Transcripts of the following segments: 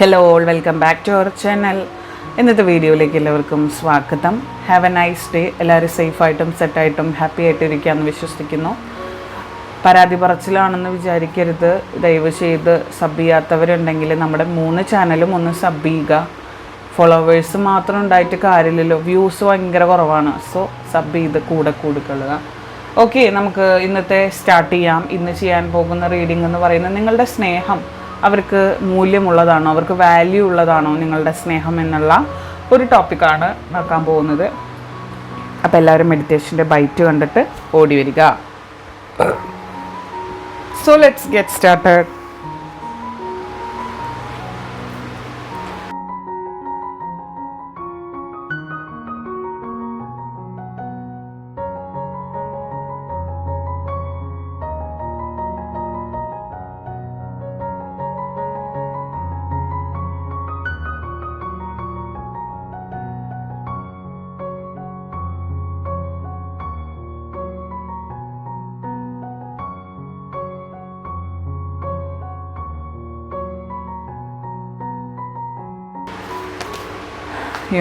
Hello all, welcome back to our channel. ഇന്നത്തെ വീഡിയോയിലേക്ക് എല്ലാവർക്കും സ്വാഗതം. Have a nice day. എല്ലാവരും സേഫായിട്ടും സെറ്റായിട്ടും ഹാപ്പി ആയിട്ട് ഇരിക്കാമെന്ന് വിശ്വസിക്കുന്നു. പരാതി പറച്ചിലാണെന്ന് വിചാരിക്കരുത്. ദയവ് ചെയ്ത് സബ് ചെയ്യാത്തവരുണ്ടെങ്കിൽ നമ്മുടെ 3 ചാനലും ഒന്ന് സബ് ചെയ്യുക. ഫോളോവേഴ്സ് മാത്രം ഉണ്ടായിട്ട് കാര്യമില്ലല്ലോ, വ്യൂസ് ഭയങ്കര കുറവാണ്. സോ സബ് ചെയ്ത് കൂടെ കൊടുക്കുക. ഓക്കെ, നമുക്ക് ഇന്നത്തെ സ്റ്റാർട്ട് ചെയ്യാം. ഇന്ന് ചെയ്യാൻ പോകുന്ന റീഡിംഗ് എന്ന് പറയുന്നത് നിങ്ങളുടെ സ്നേഹം അവർക്ക് മൂല്യമുള്ളതാണോ, അവർക്ക് വാല്യൂ ഉള്ളതാണോ നിങ്ങളുടെ സ്നേഹം എന്നുള്ള ഒരു ടോപ്പിക്കാണ് നോക്കാൻ പോകുന്നത്. അപ്പോൾ എല്ലാവരും മെഡിറ്റേഷൻ്റെ ബൈറ്റ് കണ്ടിട്ട് ഓടി വരിക. So let's get started.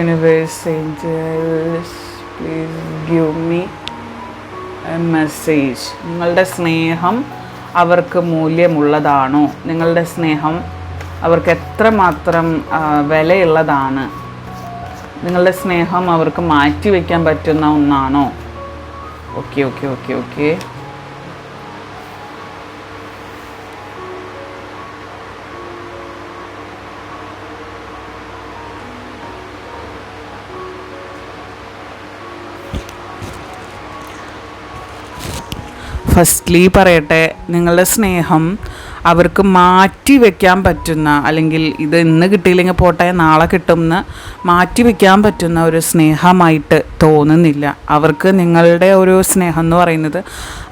Universe, angels, please give me a message. നിങ്ങളുടെ സ്നേഹം അവർക്ക് മൂല്യമുള്ളതാണോ? നിങ്ങളുടെ സ്നേഹം അവർക്ക് എത്രമാത്രം വിലയുള്ളതാണ്? നിങ്ങളുടെ സ്നേഹം അവർക്ക് മാറ്റിവെക്കാൻ പറ്റുന്ന ഒന്നാണോ? Okay okay okay okay firstly പറയട്ടെ, നിങ്ങളുടെ സ്നേഹം അവർക്ക് മാറ്റി വയ്ക്കാൻ പറ്റുന്ന, അല്ലെങ്കിൽ ഇത് ഇന്ന് കിട്ടിയില്ലെങ്കിൽ പോട്ടെ നാളെ കിട്ടുമെന്ന് മാറ്റി വയ്ക്കാൻ പറ്റുന്ന ഒരു സ്നേഹമായിട്ട് തോന്നുന്നില്ല. അവർക്ക് നിങ്ങളുടെ ഒരു സ്നേഹം എന്ന് പറയുന്നത്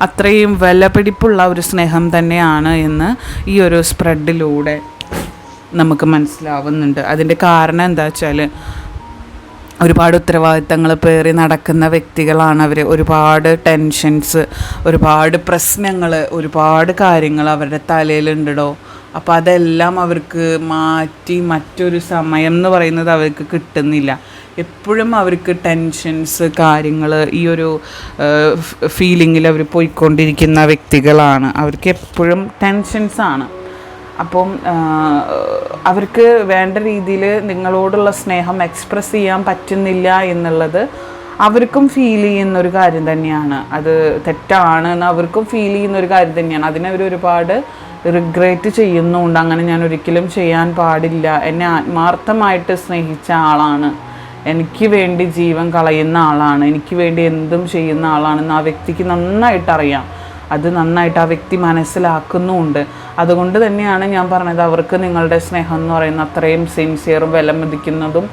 അത്രയും വിലപിടിപ്പുള്ള ഒരു സ്നേഹം തന്നെയാണ് എന്ന് ഈ ഒരു സ്പ്രെഡിലൂടെ നമുക്ക് മനസ്സിലാവുന്നുണ്ട്. അതിൻ്റെ കാരണം എന്താ വെച്ചാൽ, ഒരുപാട് ഉത്തരവാദിത്തങ്ങൾ പേറി നടക്കുന്ന വ്യക്തികളാണ് അവർ. ഒരുപാട് ടെൻഷൻസ്, ഒരുപാട് പ്രശ്നങ്ങൾ, ഒരുപാട് കാര്യങ്ങൾ അവരുടെ തലയിലുണ്ടോ. അപ്പോൾ അതെല്ലാം അവർക്ക് മാറ്റി മറ്റൊരു സമയം എന്ന് പറയുന്നത് അവർക്ക് കിട്ടുന്നില്ല. എപ്പോഴും അവർക്ക് ടെൻഷൻസ്, കാര്യങ്ങൾ, ഈ ഒരു ഫീലിങ്ങിൽ അവർ പോയിക്കൊണ്ടിരിക്കുന്ന വ്യക്തികളാണ്. അവർക്ക് എപ്പോഴും ടെൻഷൻസാണ്. അപ്പം അവർക്ക് വേണ്ട രീതിയിൽ നിങ്ങളോടുള്ള സ്നേഹം എക്സ്പ്രസ് ചെയ്യാൻ പറ്റുന്നില്ല എന്നുള്ളത് അവർക്കും ഫീൽ ചെയ്യുന്നൊരു കാര്യം തന്നെയാണ്. അത് തെറ്റാണ് എന്ന് അവർക്കും ഫീൽ ചെയ്യുന്നൊരു കാര്യം തന്നെയാണ്. അതിനവർ ഒരുപാട് റിഗ്രറ്റ് ചെയ്യുന്നുണ്ട്. അങ്ങനെ ഞാൻ ഒരിക്കലും ചെയ്യാൻ പാടില്ല, എന്നെ ആത്മാർത്ഥമായിട്ട് സ്നേഹിച്ച ആളാണ്, എനിക്ക് വേണ്ടി ജീവൻ കളയുന്ന ആളാണ്, എനിക്ക് വേണ്ടി എന്തും ചെയ്യുന്ന ആളാണെന്ന് ആ വ്യക്തിക്ക് നന്നായിട്ട് അറിയാം. അത് നന്നായിട്ട് ആ വ്യക്തി മനസ്സിലാക്കുന്നുമുണ്ട്. അതുകൊണ്ട് തന്നെയാണ് ഞാൻ പറഞ്ഞത്, അവർക്ക് നിങ്ങളുടെ സ്നേഹം എന്ന് പറയുന്നത് അത്രയും സിൻസിയറും വിലമതിക്കുന്നതും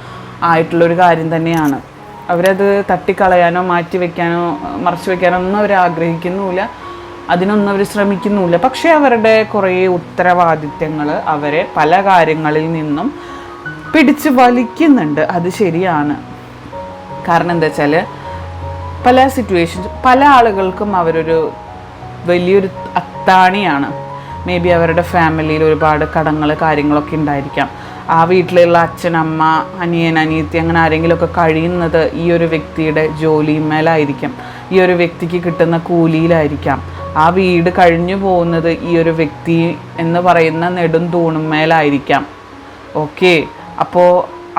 ആയിട്ടുള്ളൊരു കാര്യം തന്നെയാണ്. അവരത് തട്ടിക്കളയാനോ മാറ്റി വയ്ക്കാനോ മറച്ചു വയ്ക്കാനോ ഒന്നും അവർ ആഗ്രഹിക്കുന്നുമില്ല, അതിനൊന്നും അവർ ശ്രമിക്കുന്നുമില്ല. പക്ഷേ അവരുടെ കുറേ ഉത്തരവാദിത്തങ്ങൾ അവരെ പല കാര്യങ്ങളിൽ നിന്നും പിടിച്ച് വലിക്കുന്നുണ്ട്. അത് ശരിയാണ്. കാരണം എന്താ വെച്ചാൽ, പല സിറ്റുവേഷൻസ്, പല ആളുകൾക്കും അവരൊരു വലിയൊരു അത്താണിയാണ്. മേ ബി അവരുടെ ഫാമിലിയിൽ ഒരുപാട് കടങ്ങൾ, കാര്യങ്ങളൊക്കെ ഉണ്ടായിരിക്കാം. ആ വീട്ടിലുള്ള അച്ഛൻ, അമ്മ, അനിയൻ, അനിയത്തി, അങ്ങനെ ആരെങ്കിലുമൊക്കെ കഴിയുന്നത് ഈ ഒരു വ്യക്തിയുടെ ജോലിമേലായിരിക്കാം, ഈ ഒരു വ്യക്തിക്ക് കിട്ടുന്ന കൂലിയിലായിരിക്കാം. ആ വീട് കഴിഞ്ഞു പോകുന്നത് ഈ ഒരു വ്യക്തി എന്ന് പറയുന്ന നെടും തൂണുമേലായിരിക്കാം. ഓക്കെ, അപ്പോൾ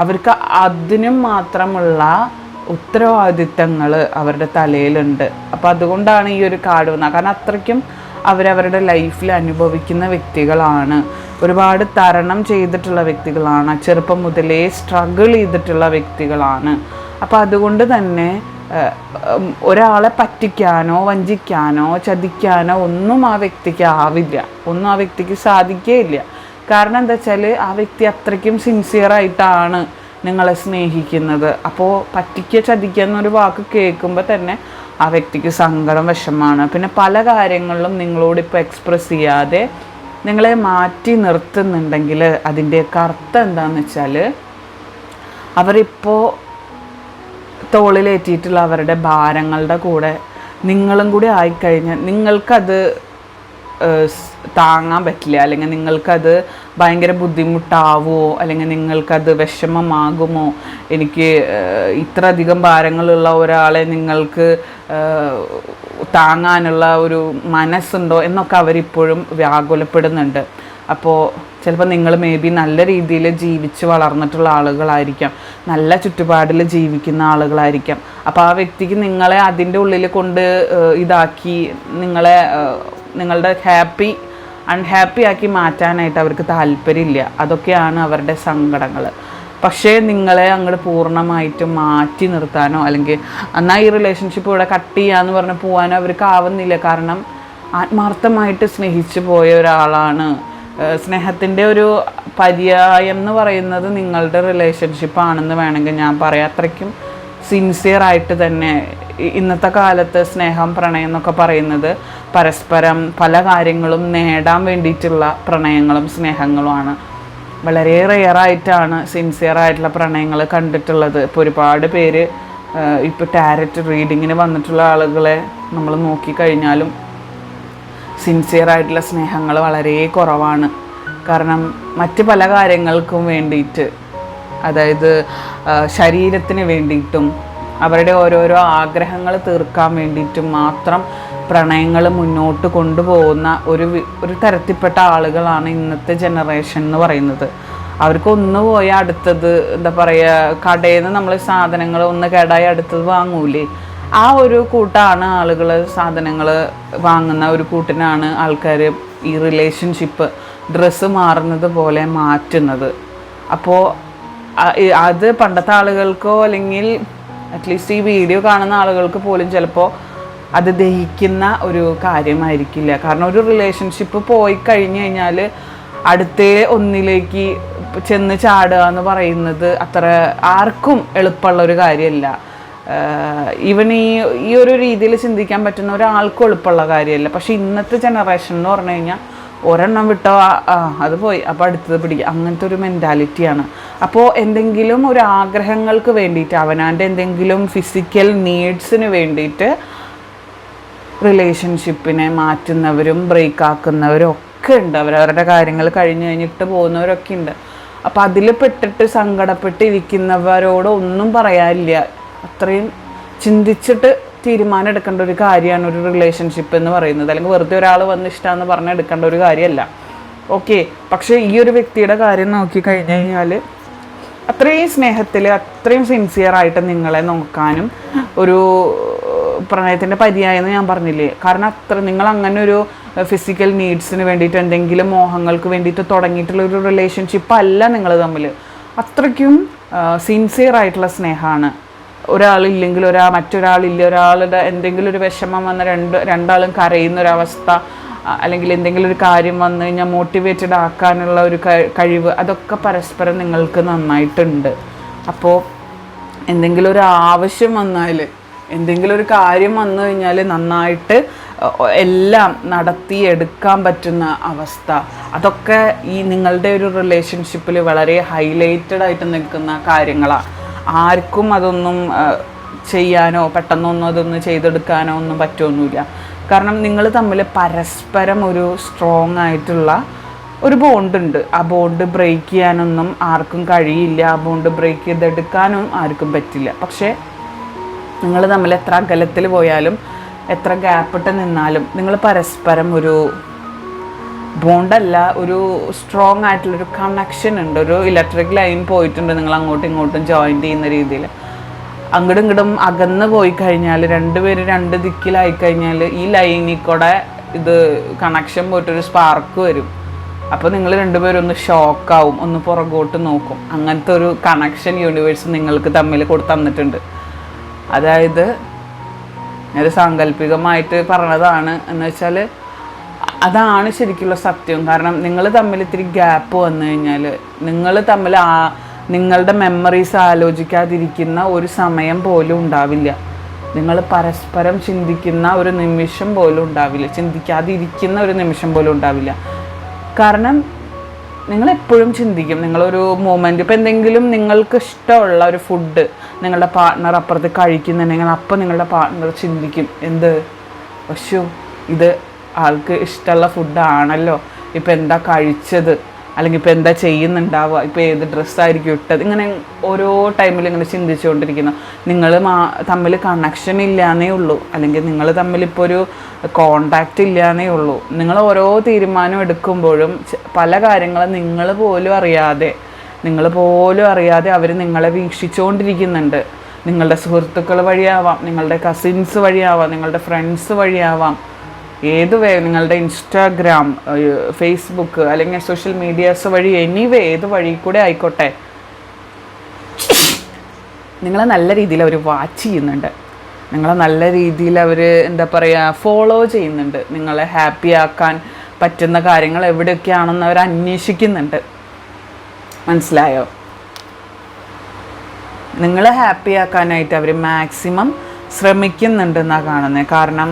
അവർക്ക് അതിനും മാത്രമുള്ള ഉത്തരവാദിത്തങ്ങൾ അവരുടെ തലയിലുണ്ട്. അപ്പോൾ അതുകൊണ്ടാണ് ഈ ഒരു കാർഡ് വന്നത്. കാരണം അത്രയ്ക്കും അവരവരുടെ ലൈഫിൽ അനുഭവിക്കുന്ന വ്യക്തികളാണ്, ഒരുപാട് തരണം ചെയ്തിട്ടുള്ള വ്യക്തികളാണ്, ചെറുപ്പം മുതലേ സ്ട്രഗിൾ ചെയ്തിട്ടുള്ള വ്യക്തികളാണ്. അപ്പോൾ അതുകൊണ്ട് തന്നെ ഒരാളെ പറ്റിക്കാനോ വഞ്ചിക്കാനോ ചതിക്കാനോ ഒന്നും ആ വ്യക്തിക്ക് ആവില്ല, ഒന്നും ആ വ്യക്തിക്ക് സാധിക്കുകയില്ല. കാരണം എന്താ വെച്ചാൽ, ആ വ്യക്തി അത്രയ്ക്കും സിൻസിയറായിട്ടാണ് നിങ്ങളെ സ്നേഹിക്കുന്നത്. അപ്പോൾ പറ്റിക്കുക, ചതിക്കുക എന്നൊരു വാക്ക് കേൾക്കുമ്പോൾ തന്നെ ആ വ്യക്തിക്ക് സങ്കടം, വിഷമമാണ്. പിന്നെ പല കാര്യങ്ങളിലും നിങ്ങളോടിപ്പോൾ എക്സ്പ്രസ് ചെയ്യാതെ നിങ്ങളെ മാറ്റി നിർത്തുന്നുണ്ടെങ്കിൽ അതിൻ്റെയൊക്കെ അർത്ഥം എന്താണെന്ന് വെച്ചാൽ, അവരിപ്പോൾ തോളിലേറ്റിയിട്ടുള്ള അവരുടെ ഭാരങ്ങളുടെ കൂടെ നിങ്ങളും കൂടി ആയിക്കഴിഞ്ഞാൽ നിങ്ങൾക്കത് താങ്ങാൻ പറ്റില്ല, അല്ലെങ്കിൽ നിങ്ങൾക്കത് ഭയങ്കര ബുദ്ധിമുട്ടാവുമോ, അല്ലെങ്കിൽ നിങ്ങൾക്കത് വിഷമമാകുമോ, എനിക്ക് ഇത്ര അധികം ഭാരങ്ങളുള്ള ഒരാളെ നിങ്ങൾക്ക് താങ്ങാനുള്ള ഒരു മനസ്സുണ്ടോ എന്നൊക്കെ അവരിപ്പോഴും വ്യാകുലപ്പെടുന്നുണ്ട്. അപ്പോൾ ചിലപ്പോൾ നിങ്ങൾ മേ ബി നല്ല രീതിയിൽ ജീവിച്ച് വളർന്നിട്ടുള്ള ആളുകളായിരിക്കാം, നല്ല ചുറ്റുപാടിൽ ജീവിക്കുന്ന ആളുകളായിരിക്കാം. അപ്പോൾ ആ വ്യക്തിക്ക് നിങ്ങളെ അതിൻ്റെ ഉള്ളിൽ കൊണ്ട് ഇതാക്കി നിങ്ങളുടെ അൺഹാപ്പി ആക്കി മാറ്റാനായിട്ട് അവർക്ക് താല്പര്യമില്ല. അതൊക്കെയാണ് അവരുടെ സങ്കടങ്ങൾ. പക്ഷേ നിങ്ങളെ അങ്ങോട്ട് പൂർണ്ണമായിട്ടും മാറ്റി നിർത്താനോ അല്ലെങ്കിൽ എന്നാൽ ഈ റിലേഷൻഷിപ്പ് ഇവിടെ കട്ട് ചെയ്യാന്ന് പറഞ്ഞ് പോകാനോ അവർക്ക് ആവുന്നില്ല. കാരണം ആത്മാർത്ഥമായിട്ട് സ്നേഹിച്ചു പോയ ഒരാളാണ്. സ്നേഹത്തിൻ്റെ ഒരു പര്യായം എന്ന് പറയുന്നത് നിങ്ങളുടെ റിലേഷൻഷിപ്പാണെന്ന് വേണമെങ്കിൽ ഞാൻ പറയാം. അത്രയ്ക്കും സിൻസിയറായിട്ട് തന്നെ ഇന്നത്തെ കാലത്ത് സ്നേഹം, പ്രണയം എന്നൊക്കെ പറയുന്നത് പരസ്പരം പല കാര്യങ്ങളും നേടാൻ വേണ്ടിയിട്ടുള്ള പ്രണയങ്ങളും സ്നേഹങ്ങളുമാണ്. വളരെ റെയറായിട്ടാണ് സിൻസിയറായിട്ടുള്ള പ്രണയങ്ങൾ കണ്ടിട്ടുള്ളത്. ഇപ്പോൾ ഒരുപാട് പേര് ഇപ്പോൾ ടാരറ്റ് റീഡിങ്ങിന് വന്നിട്ടുള്ള ആളുകളെ നമ്മൾ നോക്കിക്കഴിഞ്ഞാലും സിൻസിയറായിട്ടുള്ള സ്നേഹങ്ങൾ വളരെ കുറവാണ്. കാരണം മറ്റ് പല കാര്യങ്ങൾക്കും വേണ്ടിയിട്ട്, അതായത് ശരീരത്തിന് വേണ്ടിയിട്ടും അവരുടെ ഓരോരോ ആഗ്രഹങ്ങൾ തീർക്കാൻ വേണ്ടിയിട്ടും മാത്രം പ്രണയങ്ങൾ മുന്നോട്ട് കൊണ്ടുപോകുന്ന ഒരു തരത്തിൽപ്പെട്ട ആളുകളാണ് ഇന്നത്തെ ജനറേഷൻ എന്ന് പറയുന്നത്. അവർക്ക് ഒന്ന് പോയാൽ അടുത്തത്, എന്താ പറയുക, കടയിൽ നിന്ന് നമ്മൾ സാധനങ്ങൾ ഒന്ന് കേടായി അടുത്തത് വാങ്ങൂലേ, ആ ഒരു കൂട്ടാണ് ആളുകൾ. സാധനങ്ങൾ വാങ്ങുന്ന ഒരു കൂട്ടിനാണ് ആൾക്കാർ ഈ റിലേഷൻഷിപ്പ് ഡ്രസ്സ് മാറുന്നത് പോലെ മാറ്റുന്നത്. അപ്പോൾ അത് പണ്ടത്തെ ആളുകൾക്കോ അല്ലെങ്കിൽ അറ്റ്ലീസ്റ്റ് ഈ വീഡിയോ കാണുന്ന ആളുകൾക്ക് പോലും ചിലപ്പോൾ അത് ദഹിക്കുന്ന ഒരു കാര്യമായിരിക്കില്ല. കാരണം ഒരു റിലേഷൻഷിപ്പ് പോയി കഴിഞ്ഞ് കഴിഞ്ഞാൽ അടുത്തേ ഒന്നിലേക്ക് ചെന്ന് ചാടുക എന്ന് പറയുന്നത് അത്ര ആർക്കും എളുപ്പമുള്ള ഒരു കാര്യമല്ല. ഈവൻ ഈ ഒരു രീതിയിൽ ചിന്തിക്കാൻ പറ്റുന്ന ഒരാൾക്കും എളുപ്പമുള്ള കാര്യമല്ല. പക്ഷെ ഇന്നത്തെ ജനറേഷൻ എന്ന് പറഞ്ഞു കഴിഞ്ഞാൽ ഒരെണ്ണം വിട്ടോ അത് പോയി, അപ്പോൾ അടുത്തത് പിടിക്കുക, അങ്ങനത്തെ ഒരു മെൻറ്റാലിറ്റിയാണ്. അപ്പോൾ എന്തെങ്കിലും ഒരു ആഗ്രഹങ്ങൾക്ക് വേണ്ടിയിട്ട്, അവനാൻ്റെ എന്തെങ്കിലും ഫിസിക്കൽ നീഡ്സിന് വേണ്ടിയിട്ട് റിലേഷൻഷിപ്പിനെ മാറ്റുന്നവരും ബ്രേക്ക് ആക്കുന്നവരും ഒക്കെ ഉണ്ട്. അവരവരുടെ കാര്യങ്ങൾ കഴിഞ്ഞ് കഴിഞ്ഞിട്ട് പോകുന്നവരൊക്കെ ഉണ്ട്. അപ്പോൾ അതിൽ പെട്ടിട്ട് സങ്കടപ്പെട്ടിരിക്കുന്നവരോട് ഒന്നും പറയാനില്ല. അത്രയും ചിന്തിച്ചിട്ട് തീരുമാനം എടുക്കേണ്ട ഒരു കാര്യമാണ് ഒരു റിലേഷൻഷിപ്പ് എന്ന് പറയുന്നത്. അല്ലെങ്കിൽ വെറുതെ ഒരാൾ വന്ന് ഇഷ്ടമാണെന്ന് പറഞ്ഞ് എടുക്കേണ്ട ഒരു കാര്യമല്ല. ഓക്കെ, പക്ഷേ ഈ ഒരു വ്യക്തിയുടെ കാര്യം നോക്കി കഴിഞ്ഞ് കഴിഞ്ഞാൽ അത്രയും സ്നേഹത്തിൽ അത്രയും സിൻസിയറായിട്ട് നിങ്ങളെ നോക്കാനും ഒരു പ്രണയത്തിൻ്റെ പര്യായെന്ന് ഞാൻ പറഞ്ഞില്ലേ. കാരണം നിങ്ങൾ അങ്ങനെ ഒരു ഫിസിക്കൽ നീഡ്സിന് വേണ്ടിയിട്ട് എന്തെങ്കിലും മോഹങ്ങൾക്ക് വേണ്ടിയിട്ട് തുടങ്ങിയിട്ടുള്ള ഒരു റിലേഷൻഷിപ്പ് അല്ല നിങ്ങൾ തമ്മിൽ. അത്രയ്ക്കും സിൻസിയറായിട്ടുള്ള സ്നേഹമാണ്. ഒരാളില്ലെങ്കിൽ മറ്റൊരാളില്ല, ഒരാളുടെ എന്തെങ്കിലും ഒരു വിഷമം വന്ന രണ്ടാളും കരയുന്ന ഒരവസ്ഥ, അല്ലെങ്കിൽ എന്തെങ്കിലും ഒരു കാര്യം വന്നു കഴിഞ്ഞാൽ മോട്ടിവേറ്റഡ് ആക്കാനുള്ള ഒരു കഴിവ്, അതൊക്കെ പരസ്പരം നിങ്ങൾക്ക് നന്നായിട്ടുണ്ട്. അപ്പോൾ എന്തെങ്കിലും ഒരു ആവശ്യം വന്നാൽ, എന്തെങ്കിലും ഒരു കാര്യം വന്നു കഴിഞ്ഞാൽ നന്നായിട്ട് എല്ലാം നടത്തിയെടുക്കാൻ പറ്റുന്ന അവസ്ഥ, അതൊക്കെ ഈ നിങ്ങളുടെ ഒരു റിലേഷൻഷിപ്പിൽ വളരെ ഹൈലൈറ്റഡ് ആയിട്ട് നിൽക്കുന്ന കാര്യങ്ങളാണ്. ആർക്കും അതൊന്നും ചെയ്യാനോ പെട്ടെന്നൊന്നും അതൊന്നും ചെയ്തെടുക്കാനോ ഒന്നും പറ്റുമൊന്നുമില്ല. കാരണം നിങ്ങൾ തമ്മിൽ പരസ്പരം ഒരു സ്ട്രോങ് ആയിട്ടുള്ള ഒരു ബോണ്ടുണ്ട്. ആ ബോണ്ട് ബ്രേക്ക് ചെയ്യാനൊന്നും ആർക്കും കഴിയില്ല. ആ ബോണ്ട് ബ്രേക്ക് ചെയ്തെടുക്കാനും ആർക്കും പറ്റില്ല. പക്ഷേ നിങ്ങൾ തമ്മിൽ എത്ര അകലത്തിൽ പോയാലും എത്ര ഗ്യാപ്പിട്ട് നിന്നാലും നിങ്ങൾ പരസ്പരം ഒരു ബോണ്ടല്ല, ഒരു സ്ട്രോങ് ആയിട്ടുള്ളൊരു കണക്ഷൻ ഉണ്ട്. ഒരു ഇലക്ട്രിക് ലൈൻ പോയിട്ടുണ്ട് നിങ്ങൾ അങ്ങോട്ടും ഇങ്ങോട്ടും ജോയിൻ ചെയ്യുന്ന രീതിയിൽ. അങ്ങോട്ടും ഇങ്ങോട്ടും അകന്ന് പോയി കഴിഞ്ഞാൽ, രണ്ടുപേര് രണ്ട് ദിക്കിലായി കഴിഞ്ഞാൽ ഈ ലൈനിൽ കൂടെ ഇത് കണക്ഷൻ പോയിട്ടൊരു സ്പാർക്ക് വരും. അപ്പോൾ നിങ്ങൾ രണ്ടുപേരും ഒന്ന് ഷോക്കാവും, ഒന്ന് പുറകോട്ട് നോക്കും. അങ്ങനത്തെ ഒരു കണക്ഷൻ യൂണിവേഴ്സ് നിങ്ങൾക്ക് തമ്മിൽ തന്നിട്ടുണ്ട്. അതായത് ഒരു സാങ്കല്പികമായിട്ട് പറഞ്ഞതാണ് എന്ന് വെച്ചാൽ അതാണ് ശരിക്കുള്ള സത്യം. കാരണം നിങ്ങൾ തമ്മിൽ ഇത്തിരി ഗ്യാപ്പ് വന്നു കഴിഞ്ഞാൽ നിങ്ങൾ തമ്മിൽ നിങ്ങളുടെ മെമ്മറീസ് ആലോചിക്കാതിരിക്കുന്ന ഒരു സമയം പോലും ഉണ്ടാവില്ല. നിങ്ങൾ പരസ്പരം ചിന്തിക്കുന്ന ഒരു നിമിഷം പോലും ഉണ്ടാവില്ല, ചിന്തിക്കാതിരിക്കുന്ന ഒരു നിമിഷം പോലും ഉണ്ടാവില്ല. കാരണം നിങ്ങളെപ്പോഴും ചിന്തിക്കും. നിങ്ങളൊരു മൊമെൻറ്റ്, ഇപ്പോൾ എന്തെങ്കിലും നിങ്ങൾക്ക് ഇഷ്ടമുള്ള ഒരു ഫുഡ് നിങ്ങളുടെ പാർട്ട്ണർ അപ്പുറത്ത് കഴിക്കുന്നുണ്ടെങ്കിൽ അപ്പോൾ നിങ്ങളുടെ പാർട്ട്ണർ ചിന്തിക്കും, എന്ത് ഇത് ആൾക്ക് ഇഷ്ടമുള്ള ഫുഡാണല്ലോ, ഇപ്പം എന്താ കഴിച്ചത്, അല്ലെങ്കിൽ ഇപ്പോൾ എന്താ ചെയ്യുന്നുണ്ടാവുക, ഇപ്പോൾ ഏത് ഡ്രസ്സായിരിക്കും ഇട്ടത്, ഇങ്ങനെ ഓരോ ടൈമിൽ ഇങ്ങനെ ചിന്തിച്ചുകൊണ്ടിരിക്കുന്നു. നിങ്ങൾ തമ്മിൽ കണക്ഷൻ ഇല്ലാന്നേ ഉള്ളൂ, അല്ലെങ്കിൽ നിങ്ങൾ തമ്മിലിപ്പോൾ ഒരു കോണ്ടാക്റ്റ് ഇല്ലാന്നേ ഉള്ളൂ. നിങ്ങൾ ഓരോ തീരുമാനം എടുക്കുമ്പോഴും പല കാര്യങ്ങളും നിങ്ങൾ പോലും അറിയാതെ അവർ നിങ്ങളെ വീക്ഷിച്ചുകൊണ്ടിരിക്കുന്നുണ്ട്. നിങ്ങളുടെ സുഹൃത്തുക്കൾ വഴിയാവാം, നിങ്ങളുടെ കസിൻസ് വഴിയാവാം, നിങ്ങളുടെ ഫ്രണ്ട്സ് വഴിയാവാം, നിങ്ങളുടെ ഇൻസ്റ്റാഗ്രാം, ഫേസ്ബുക്ക് അല്ലെങ്കിൽ സോഷ്യൽ മീഡിയാസ് വഴി, എനിവേ ഏത് വഴി കൂടെ ആയിക്കോട്ടെ, നിങ്ങളെ നല്ല രീതിയിൽ അവർ വാച്ച് ചെയ്യുന്നുണ്ട്. നിങ്ങളെ നല്ല രീതിയിൽ അവർ ഫോളോ ചെയ്യുന്നുണ്ട്. നിങ്ങളെ ഹാപ്പി ആക്കാൻ പറ്റുന്ന കാര്യങ്ങൾ എവിടെയൊക്കെയാണെന്ന് അവർ അന്വേഷിക്കുന്നുണ്ട്. മനസ്സിലായോ? നിങ്ങളെ ഹാപ്പി ആക്കാനായിട്ട് അവർ മാക്സിമം ശ്രമിക്കുന്നുണ്ടെന്നാണ് കാണുന്നത്. കാരണം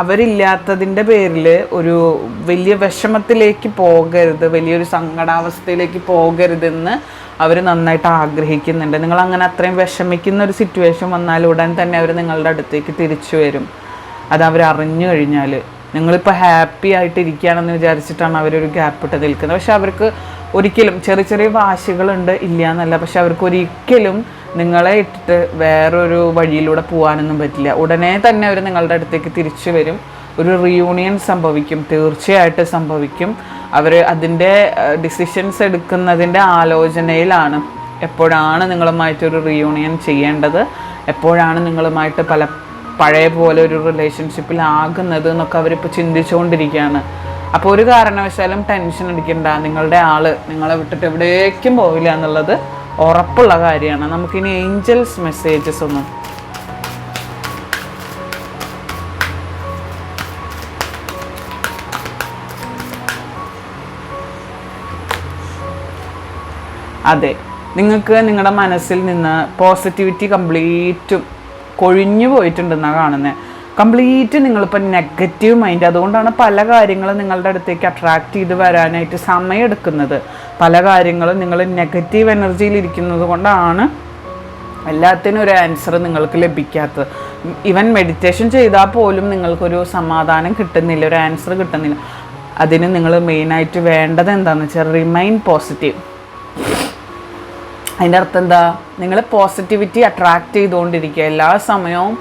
അവരില്ലാത്തതിൻ്റെ പേരിൽ ഒരു വലിയ വിഷമത്തിലേക്ക് പോകരുത്, വലിയൊരു സങ്കടാവസ്ഥയിലേക്ക് പോകരുതെന്ന് അവർ നന്നായിട്ട് ആഗ്രഹിക്കുന്നുണ്ട്. നിങ്ങളങ്ങനെ അത്രയും വിഷമിക്കുന്ന ഒരു സിറ്റുവേഷൻ വന്നാൽ ഉടൻ തന്നെ അവർ നിങ്ങളുടെ അടുത്തേക്ക് തിരിച്ചു വരും. അത് അവരറിഞ്ഞു കഴിഞ്ഞാൽ. നിങ്ങളിപ്പോൾ ഹാപ്പി ആയിട്ടിരിക്കുകയാണെന്ന് വിചാരിച്ചിട്ടാണ് അവരൊരു ഗ്യാപ്പ് ഇട്ട് നിൽക്കുന്നത്. പക്ഷെ അവർക്ക് ഒരിക്കലും ചെറിയ വാശികളുണ്ട്, ഇല്ല എന്നല്ല, പക്ഷെ അവർക്ക് ഒരിക്കലും നിങ്ങളെ ഇട്ടിട്ട് വേറൊരു വഴിയിലൂടെ പോകാനൊന്നും പറ്റില്ല. ഉടനെ തന്നെ അവർ നിങ്ങളുടെ അടുത്തേക്ക് തിരിച്ചു വരും. ഒരു റിയൂണിയൻ സംഭവിക്കും, തീർച്ചയായിട്ടും സംഭവിക്കും. അവർ അതിൻ്റെ ഡിസിഷൻസ് എടുക്കുന്നതിൻ്റെ ആലോചനയിലാണ്. എപ്പോഴാണ് നിങ്ങളുമായിട്ടൊരു റിയൂണിയൻ ചെയ്യേണ്ടത്, എപ്പോഴാണ് നിങ്ങളുമായിട്ട് പഴയ പോലെ ഒരു റിലേഷൻഷിപ്പിലാകുന്നത് എന്നൊക്കെ അവരിപ്പോൾ ചിന്തിച്ചുകൊണ്ടിരിക്കുകയാണ്. അപ്പോൾ ഒരു കാരണവശാലും ടെൻഷൻ അടിക്കണ്ട. നിങ്ങളുടെ ആള് നിങ്ങളെ വിട്ടിട്ട് എവിടേക്കും പോവില്ല എന്നുള്ളത് ഉറപ്പുള്ള കാര്യമാണ്. നമുക്കിനി ഏഞ്ചൽസ് മെസ്സേജസ് ഒന്നും അതെ, നിങ്ങൾക്ക് നിങ്ങളുടെ മനസ്സിൽ നിന്ന് പോസിറ്റിവിറ്റി കംപ്ലീറ്റും കൊഴിഞ്ഞു പോയിട്ടുണ്ടെന്നാണ് കാണുന്നത്. കംപ്ലീറ്റ് നിങ്ങളിപ്പോൾ നെഗറ്റീവ് മൈൻഡ്, അതുകൊണ്ടാണ് പല കാര്യങ്ങളും നിങ്ങളുടെ അടുത്തേക്ക് അട്രാക്റ്റ് ചെയ്ത് വരാനായിട്ട് സമയമെടുക്കുന്നത്. പല കാര്യങ്ങളും നിങ്ങൾ നെഗറ്റീവ് എനർജിയിൽ ഇരിക്കുന്നത് കൊണ്ടാണ് എല്ലാത്തിനും ഒരു ആൻസർ നിങ്ങൾക്ക് ലഭിക്കാത്തത്. ഈവൻ മെഡിറ്റേഷൻ ചെയ്താൽ പോലും നിങ്ങൾക്കൊരു സമാധാനം കിട്ടുന്നില്ല, ഒരു ആൻസർ കിട്ടുന്നില്ല. അതിന് നിങ്ങൾ മെയിനായിട്ട് വേണ്ടത് എന്താണെന്ന് വെച്ചാൽ റിമൈൻ പോസിറ്റീവ്. അതിൻ്റെ അർത്ഥം എന്താ? നിങ്ങൾ പോസിറ്റിവിറ്റി അട്രാക്റ്റ് ചെയ്തുകൊണ്ടിരിക്കുക, എല്ലാ സമയവും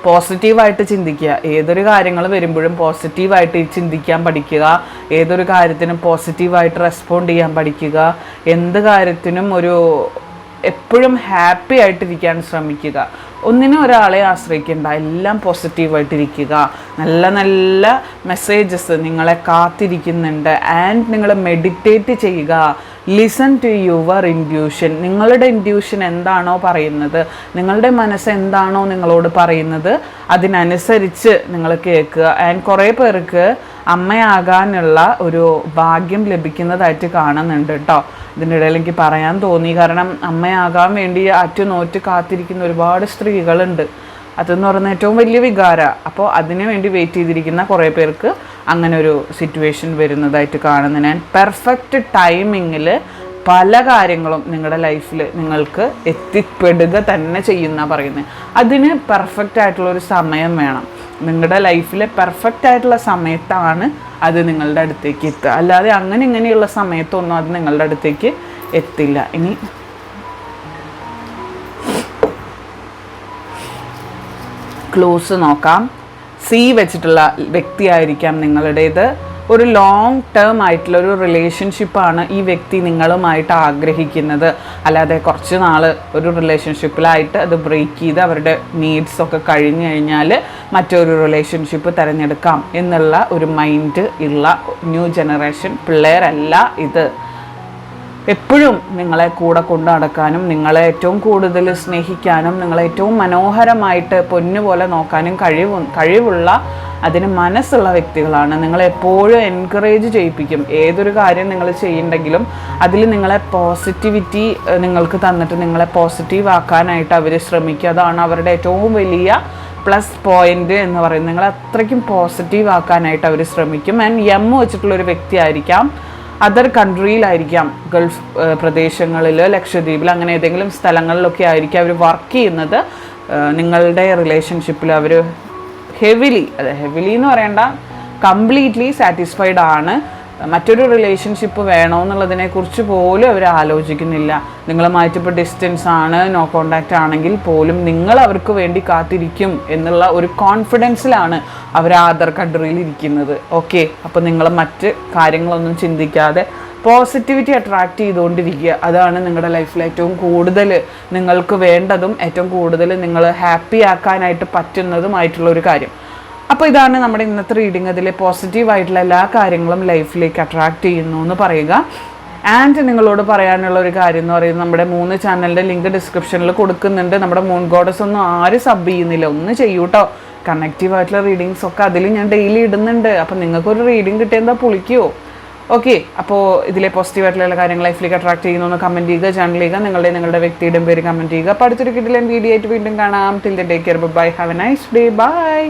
പോസിറ്റീവായിട്ട് ചിന്തിക്കുക. ഏതൊരു കാര്യങ്ങൾ വരുമ്പോഴും പോസിറ്റീവായിട്ട് ചിന്തിക്കാൻ പഠിക്കുക. ഏതൊരു കാര്യത്തിനും പോസിറ്റീവായിട്ട് റെസ്പോണ്ട് ചെയ്യാൻ പഠിക്കുക. എന്ത് കാര്യത്തിനും എപ്പോഴും ഹാപ്പി ആയിട്ടിരിക്കാൻ ശ്രമിക്കുക. ഒന്നിനും ഒരാളെ ആശ്രയിക്കേണ്ട, എല്ലാം പോസിറ്റീവായിട്ടിരിക്കുക. നല്ല നല്ല മെസ്സേജസ് നിങ്ങളെ കാത്തിരിക്കുന്നുണ്ട്. ആൻഡ് നിങ്ങൾ മെഡിറ്റേറ്റ് ചെയ്യുക. Listen to your intuition. നിങ്ങളുടെ ഇൻഡ്യൂഷൻ എന്താണോ പറയുന്നത്, നിങ്ങളുടെ മനസ്സ് എന്താണോ നിങ്ങളോട് പറയുന്നത്, അതിനനുസരിച്ച് നിങ്ങൾ കേൾക്കുക. ആൻഡ് കുറേ പേർക്ക് അമ്മയാകാനുള്ള ഒരു ഭാഗ്യം ലഭിക്കുന്നതായിട്ട് കാണുന്നുണ്ട് കേട്ടോ. ഇതിൻ്റെ ഇടയിൽ എനിക്ക് പറയാൻ തോന്നി, കാരണം അമ്മയാകാൻ വേണ്ടി അറ്റുനോറ്റ് കാത്തിരിക്കുന്ന ഒരുപാട് സ്ത്രീകളുണ്ട്. അതെന്ന് പറയുന്നത് ഏറ്റവും വലിയ വികാരമാണ്. അപ്പോൾ അതിനു വേണ്ടി വെയിറ്റ് ചെയ്തിരിക്കുന്ന കുറേ പേർക്ക് അങ്ങനെ ഒരു സിറ്റുവേഷൻ വരുന്നതായിട്ട് കാണുന്നു. ഞാൻ പെർഫെക്റ്റ് ടൈമിങ്ങിൽ പല കാര്യങ്ങളും നിങ്ങളുടെ ലൈഫിൽ നിങ്ങൾക്ക് എത്തിപ്പെടുക തന്നെ ചെയ്യുന്ന പറയുന്നത്. അതിന് പെർഫെക്റ്റ് ആയിട്ടുള്ളൊരു സമയം വേണം. നിങ്ങളുടെ ലൈഫിൽ പെർഫെക്റ്റ് ആയിട്ടുള്ള സമയത്താണ് അത് നിങ്ങളുടെ അടുത്തേക്ക് എത്തുക. അല്ലാതെ അങ്ങനെ ഇങ്ങനെയുള്ള സമയത്തൊന്നും അത് നിങ്ങളുടെ അടുത്തേക്ക് എത്തില്ല. ഇനി ക്ലൂസ് നോക്കാം. സി വെച്ചിട്ടുള്ള വ്യക്തിയായിരിക്കാം നിങ്ങളുടേത്. ഒരു ലോങ് ടേം ആയിട്ടുള്ള ഒരു റിലേഷൻഷിപ്പാണ് ഈ വ്യക്തി നിങ്ങളുമായിട്ട് ആഗ്രഹിക്കുന്നത്. അല്ലാതെ കുറച്ച് നാൾ ഒരു റിലേഷൻഷിപ്പിലായിട്ട് അത് ബ്രേക്ക് ചെയ്ത് അവരുടെ നീഡ്സൊക്കെ കഴിഞ്ഞ് കഴിഞ്ഞാൽ മറ്റൊരു റിലേഷൻഷിപ്പ് തിരഞ്ഞെടുക്കാം എന്നുള്ള ഒരു മൈൻഡ് ഉള്ള ന്യൂ ജനറേഷൻ പിള്ളേരല്ല ഇത്. എപ്പോഴും നിങ്ങളെ കൂടെ കൊണ്ടു നടക്കാനും നിങ്ങളെ ഏറ്റവും കൂടുതൽ സ്നേഹിക്കാനും നിങ്ങളെ ഏറ്റവും മനോഹരമായിട്ട് പൊന്നുപോലെ നോക്കാനും കഴിവുള്ള അതിന് മനസ്സുള്ള വ്യക്തികളാണ്. നിങ്ങളെപ്പോഴും എൻകറേജ് ചെയ്യിപ്പിക്കും. ഏതൊരു കാര്യം നിങ്ങൾ ചെയ്യുന്നുണ്ടെങ്കിലും അതിൽ നിങ്ങളെ പോസിറ്റിവിറ്റി നിങ്ങൾക്ക് തന്നിട്ട് നിങ്ങളെ പോസിറ്റീവ് ആക്കാനായിട്ട് അവർ ശ്രമിക്കുക. അതാണ് അവരുടെ ഏറ്റവും വലിയ പ്ലസ് പോയിൻ്റ് എന്ന് പറയുന്നത്. നിങ്ങളെ അത്രയ്ക്കും പോസിറ്റീവ് ആക്കാനായിട്ട് അവർ ശ്രമിക്കും. ആൻഡ് എം വെച്ചിട്ടുള്ളൊരു വ്യക്തിയായിരിക്കാം. അതർ കൺട്രിയിലായിരിക്കാം, ഗൾഫ് പ്രദേശങ്ങളിൽ, ലക്ഷദ്വീപിൽ, അങ്ങനെ ഏതെങ്കിലും സ്ഥലങ്ങളിലൊക്കെ ആയിരിക്കും അവർ വർക്ക് ചെയ്യുന്നത്. നിങ്ങളുടെ റിലേഷൻഷിപ്പിൽ അവർ ഹെവിലി എന്ന് പറയേണ്ട, കംപ്ലീറ്റ്ലി സാറ്റിസ്ഫൈഡ് ആണ്. മറ്റൊരു റിലേഷൻഷിപ്പ് വേണമെന്നുള്ളതിനെക്കുറിച്ച് പോലും അവർ ആലോചിക്കുന്നില്ല. നിങ്ങളുമായിട്ട് ഇപ്പോൾ ഡിസ്റ്റൻസ് ആണ്, നോ കോണ്ടാക്റ്റ് ആണെങ്കിൽ പോലും നിങ്ങൾ അവർക്ക് വേണ്ടി കാത്തിരിക്കും എന്നുള്ള ഒരു കോൺഫിഡൻസിലാണ് അവർ ആധാർ കൺട്രിയിൽ ഇരിക്കുന്നത്. ഓക്കെ, അപ്പോൾ നിങ്ങൾ മറ്റ് കാര്യങ്ങളൊന്നും ചിന്തിക്കാതെ പോസിറ്റിവിറ്റി അട്രാക്റ്റ് ചെയ്തുകൊണ്ടിരിക്കുക. അതാണ് നിങ്ങളുടെ ലൈഫിൽ ഏറ്റവും കൂടുതൽ നിങ്ങൾക്ക് വേണ്ടതും ഏറ്റവും കൂടുതൽ നിങ്ങൾ ഹാപ്പി ആക്കാനായിട്ട് പറ്റുന്നതുമായിട്ടുള്ള ഒരു കാര്യം. അപ്പോൾ ഇതാണ് നമ്മുടെ ഇന്നത്തെ റീഡിങ്. അതിൽ പോസിറ്റീവായിട്ടുള്ള എല്ലാ കാര്യങ്ങളും ലൈഫിലേക്ക് അട്രാക്റ്റ് ചെയ്യുന്നു എന്ന് പറയുക. ആൻഡ് നിങ്ങളോട് പറയാനുള്ള ഒരു കാര്യം എന്ന് പറയുന്നത്, നമ്മുടെ 3 ചാനലിൻ്റെ ലിങ്ക് ഡിസ്ക്രിപ്ഷനിൽ കൊടുക്കുന്നുണ്ട്. നമ്മുടെ മൂൺ ഗോഡസ് ഒന്നും ആരും സബ് ചെയ്യുന്നില്ല, ഒന്ന് ചെയ്യൂട്ടോ. കണക്റ്റീവ് ആയിട്ടുള്ള റീഡിങ്സ് ഒക്കെ അതിൽ ഞാൻ ഡെയിലി ഇടുന്നുണ്ട്. അപ്പോൾ നിങ്ങൾക്കൊരു റീഡിങ് കിട്ടിയെന്താ പൊളിക്കുമോ? ഓക്കെ, അപ്പോൾ ഇതിലെ പോസിറ്റീവായിട്ടുള്ള കാര്യങ്ങൾ ലൈഫിലേക്ക് അട്രാക്ട് ചെയ്യുന്നു എന്ന് കമൻറ്റ് ചെയ്യുക, ചാനൽ ചെയ്യുക, നിങ്ങളുടെ വ്യക്തിയുടെയും പേര് കമൻറ്റ് ചെയ്യുക. അപ്പോൾ അടുത്തൊരു കിട്ടില്ല വീഡിയോ ആയിട്ട് വീണ്ടും കാണാം. Till then take care, bye, have a nice day, by.